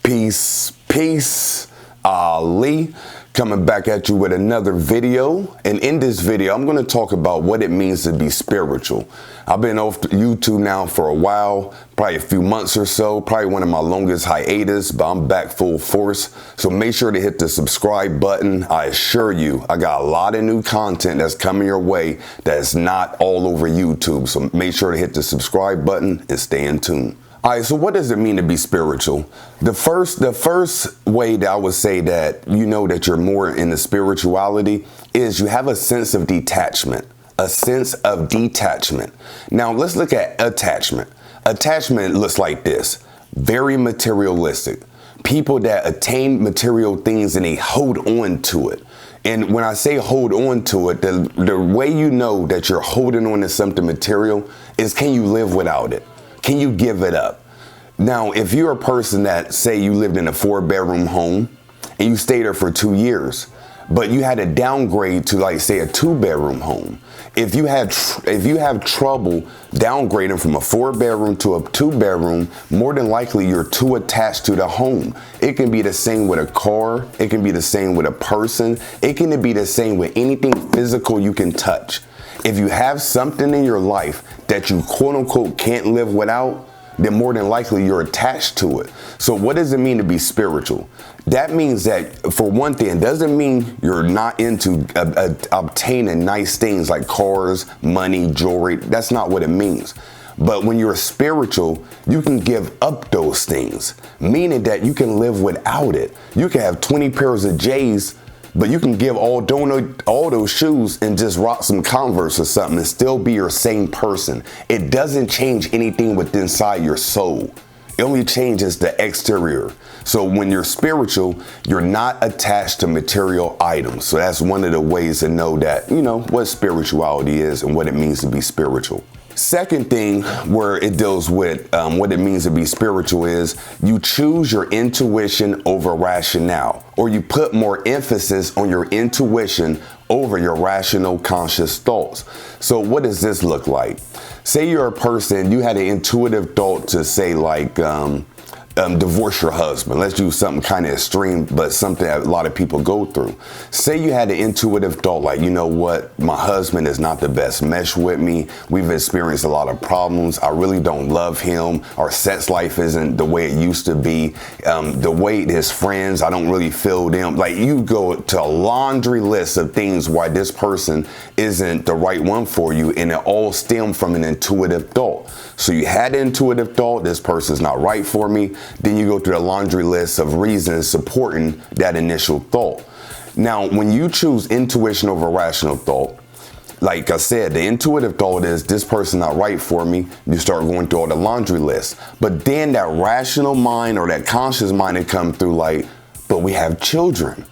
Peace. Ali coming back at you with another video. And in this video, I'm going to talk about what it means to be spiritual. I've been off YouTube now for a while, probably a few months or so, probably one of my longest hiatus, but I'm back full force. So make sure to hit the subscribe button. I assure you, I got a lot of new content that's coming your way that's not all over YouTube. So make sure to hit the subscribe button and stay in tune. All right, so what does it mean to be spiritual? The first way that I would say that you know that you're more into spirituality is you have a sense of detachment. A sense of detachment. Now let's look at attachment. Attachment looks like this. Very materialistic. People that attain material things and they hold on to it. And when I say hold on to it, the way you know that you're holding on to something material is, can you live without it? Can you give it up? Now, if you're a person that, say, you lived in a 4-bedroom home and you stayed there for 2 years, but you had to downgrade to, like, say, a 2-bedroom home. If you have trouble downgrading from a 4-bedroom to a 2-bedroom, more than likely you're too attached to the home. It can be the same with a car. It can be the same with a person. It can be the same with anything physical you can touch. If you have something in your life that you quote unquote can't live without, then more than likely you're attached to it. So what does it mean to be spiritual? That means that, for one thing, it doesn't mean you're not into obtaining nice things like cars, money, jewelry. That's not what it means. But when you're spiritual, you can give up those things, meaning that you can live without it. You can have 20 pairs of J's, but you can give all those shoes and just rock some Converse or something and still be your same person. It doesn't change anything within inside your soul. It only changes the exterior. So when you're spiritual, you're not attached to material items. So that's one of the ways to know that, you know, what spirituality is and what it means to be spiritual. Second thing where it deals with what it means to be spiritual is you choose your intuition over rationale, or you put more emphasis on your intuition over your rational conscious thoughts. So what does this look like? Say you're a person, you had an intuitive thought to say, like, divorce your husband. Let's do something kind of extreme, but something that a lot of people go through. Say you had an intuitive thought like, you know what, my husband is not the best mesh with me. We've experienced a lot of problems. I really don't love him. Our sex life isn't the way it used to be. The way his friends, I don't really feel them. Like, you go to a laundry list of things why this person isn't the right one for you, and it all stemmed from an intuitive thought. So you had an intuitive thought, this person's not right for me. Then you go through the laundry list of reasons supporting that initial thought. Now, when you choose intuition over rational thought, like I said, the intuitive thought is, this person not right for me. You start going through all the laundry lists. But then that rational mind or that conscious mind would come through like, but we have children.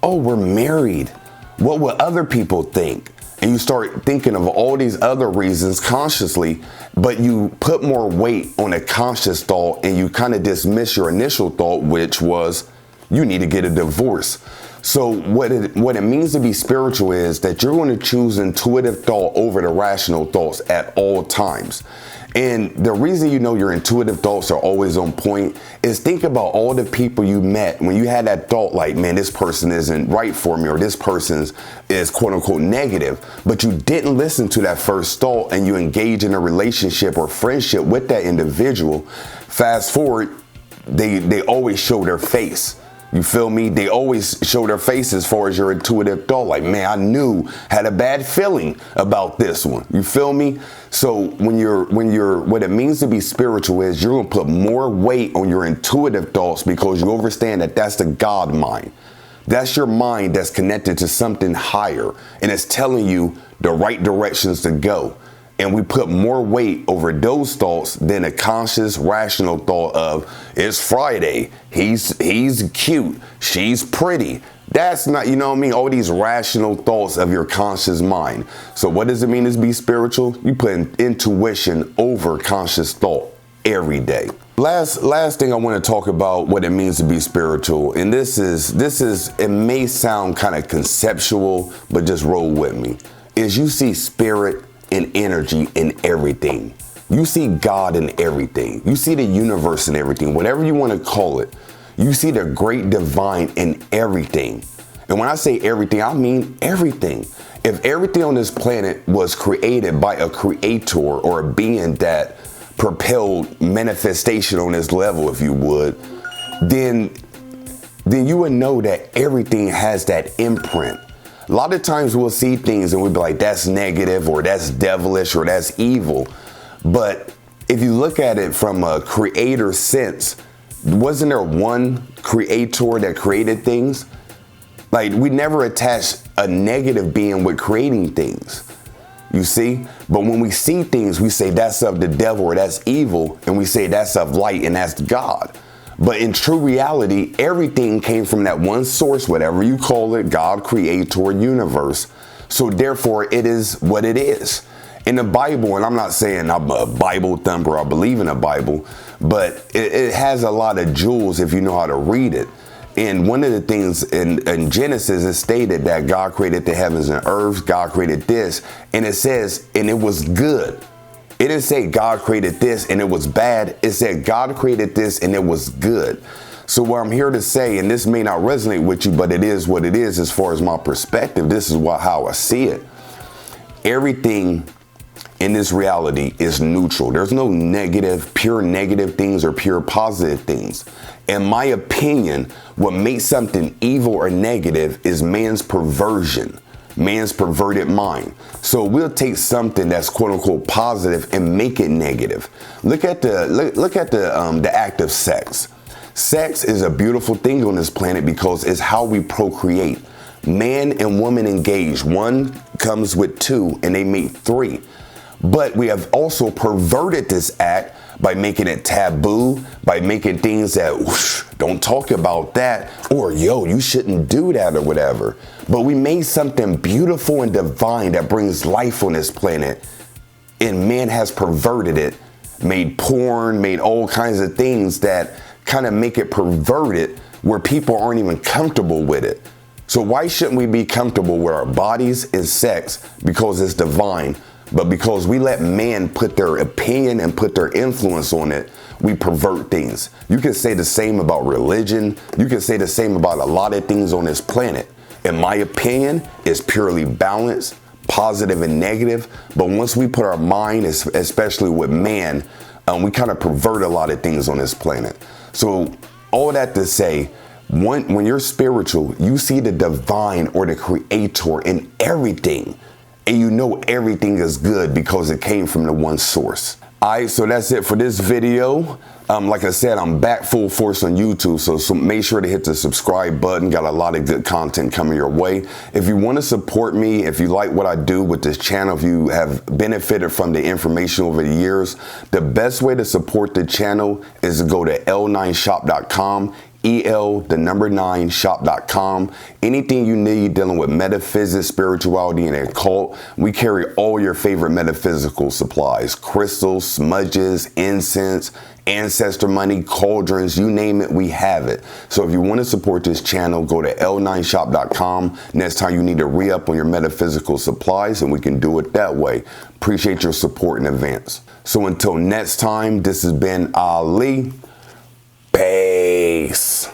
Oh, we're married. What will other people think? And you start thinking of all these other reasons consciously, but you put more weight on a conscious thought and you kind of dismiss your initial thought, which was, you need to get a divorce. So what it means to be spiritual is that you're going to choose intuitive thought over the rational thoughts at all times. And the reason you know your intuitive thoughts are always on point is, think about all the people you met when you had that thought like, man, this person isn't right for me, or this person is quote unquote negative, but you didn't listen to that first thought and you engage in a relationship or friendship with that individual. Fast forward, they always show their face. You feel me? They always show their face as far as your intuitive thought. Like, man, I had a bad feeling about this one. You feel me? So what it means to be spiritual is you're going to put more weight on your intuitive thoughts because you understand that that's the God mind. That's your mind that's connected to something higher, and it's telling you the right directions to go. And we put more weight over those thoughts than a conscious, rational thought of, it's Friday, he's cute, she's pretty. That's not, you know what I mean? All these rational thoughts of your conscious mind. So what does it mean to be spiritual? You put intuition over conscious thought every day. Last thing I want to talk about what it means to be spiritual. And this is, it may sound kind of conceptual, but just roll with me. Is you see spirit and energy in everything. You see God in everything. You see the universe in everything, whatever you want to call it. you see the great divine in everything. And when I say everything, I mean everything. If everything on this planet was created by a creator or a being that propelled manifestation on this level, if you would, then you would know that everything has that imprint. A lot of times we'll see things and we'll be like, that's negative, or that's devilish, or that's evil. But if you look at it from a creator sense, wasn't there one creator that created things? Like, we never attach a negative being with creating things, you see? But when we see things, we say that's of the devil or that's evil, and we say that's of light and that's God. But in true reality, everything came from that one source, whatever you call it, God, creator, universe. So therefore, it is what it is. In the Bible, and I'm not saying I'm a Bible thumper, I believe in the Bible, but it has a lot of jewels if you know how to read it. And one of the things in Genesis is stated that God created the heavens and earth, God created this, and it says, and it was good. It didn't say God created this and it was bad. It said God created this and it was good. So what I'm here to say, and this may not resonate with you, but it is what it is as far as my perspective. This is how I see it. Everything in this reality is neutral. There's no negative, pure negative things or pure positive things. In my opinion, what makes something evil or negative is man's perversion, man's perverted mind. So we'll take something that's quote unquote positive and make it negative. Look at the act of sex. Sex is a beautiful thing on this planet because it's how we procreate. Man and woman engage. One comes with two and they make three. But we have also perverted this act by making it taboo, by making things that, whoosh, don't talk about that, or yo, you shouldn't do that or whatever. But we made something beautiful and divine that brings life on this planet, and man has perverted it, made porn, made all kinds of things that kind of make it perverted where people aren't even comfortable with it. So why shouldn't we be comfortable with our bodies and sex? Because it's divine. But because we let man put their opinion and put their influence on it, we pervert things. You can say the same about religion. You can say the same about a lot of things on this planet. In my opinion, it's purely balanced, positive and negative. But once we put our mind, especially with man, we kind of pervert a lot of things on this planet. So all that to say, when you're spiritual, you see the divine or the creator in everything. And you know everything is good because it came from the one source. All right, so that's it for this video. Like I said, I'm back full force on YouTube, so make sure to hit the subscribe button. Got a lot of good content coming your way. If you want to support me, if you like what I do with this channel, if you have benefited from the information over the years, the best way to support the channel is to go to l9shop.com. el9shop.com. Anything you need dealing with metaphysics, spirituality, and occult, we carry all your favorite metaphysical supplies: crystals, smudges, incense, ancestor money, cauldrons, you name it, we have it. So if you want to support this channel, go to l9shop.com. Next time you need to re-up on your metaphysical supplies, and we can do it that way. Appreciate your support in advance. So until next time, this has been Ali. Peace.